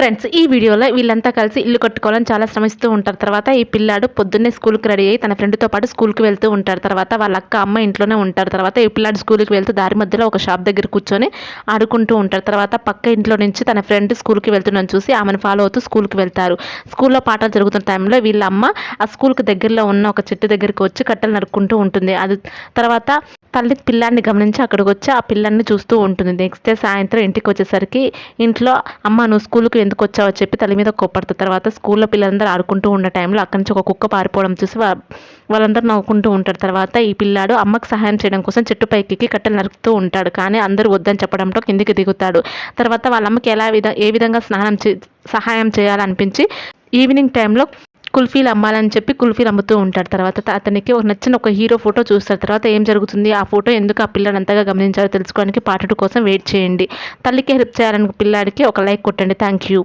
Friends ఈ వీడియోలో వీళ్ళంతా కలిసి ఇల్లు కట్టుకోవాలని చాలా శ్రమిస్తూ ఉంటారు. తర్వాత ఈ పిల్లాడు పొద్దున్నే స్కూల్కి రెడీ అయ్యి తన ఫ్రెండ్తో పాటు స్కూల్కి వెళ్తూ ఉంటారు. తర్వాత వాళ్ళ అమ్మ ఇంట్లోనే ఉంటారు. తర్వాత ఈ పిల్లాడు స్కూల్కి వెళ్తూ దారి మధ్యలో ఒక షాప్ దగ్గర కూర్చొని ఆడుకుంటూ ఉంటారు. తర్వాత పక్క ఇంట్లో నుంచి తన ఫ్రెండ్ స్కూల్కి వెళ్తున్నాను చూసి ఆమెను ఫాలో అవుతూ స్కూల్కి వెళ్తారు. స్కూల్లో పాఠాలు జరుగుతున్న టైంలో వీళ్ళ అమ్మ ఆ స్కూల్కి దగ్గరలో ఉన్న ఒక చెట్టు దగ్గరికి వచ్చి కట్టెలు నరుక్కుంటూ ఉంటుంది. అది తర్వాత తల్లి పిల్లాన్ని గమనించి అక్కడికి వచ్చి ఆ పిల్లాన్ని చూస్తూ ఉంటుంది. నెక్స్ట్ డే సాయంత్రం ఇంటికి వచ్చేసరికి ఇంట్లో అమ్మ నువ్వు స్కూల్కి ఎందుకు వచ్చావో చెప్పి తల్లి మీద కోప్పడుతుంది. తర్వాత స్కూల్లో పిల్లలందరూ ఆడుకుంటూ ఉన్న టైంలో అక్కడి నుంచి ఒక కుక్క పారిపోవడం చూసి వాళ్ళందరూ నవ్వుకుంటూ ఉంటారు. తర్వాత ఈ పిల్లాడు అమ్మకు సహాయం చేయడం కోసం చెట్టు పైకి కట్టెలు నరుకుతూ ఉంటాడు. కానీ అందరూ వద్దని చెప్పడంతో కిందికి దిగుతాడు. తర్వాత వాళ్ళ అమ్మకి ఏ విధంగా సహాయం చేయాలనిపించి ఈవినింగ్ టైంలో కుల్ఫీలు అమ్మాలని చెప్పి కుల్ఫీలు అమ్ముతూ ఉంటాడు. తర్వాత అతనికి నచ్చిన ఒక హీరో ఫోటో చూస్తారు. తర్వాత ఏం జరుగుతుంది, ఆ ఫోటో ఎందుకు ఆ పిల్లని అంతగా గమనించారో తెలుసుకోవడానికి పార్ట్ 2 కోసం వెయిట్ చేయండి. తల్లికి హెల్ప్ చేయాలని పిల్లాడికి ఒక లైక్ కొట్టండి. Thank you.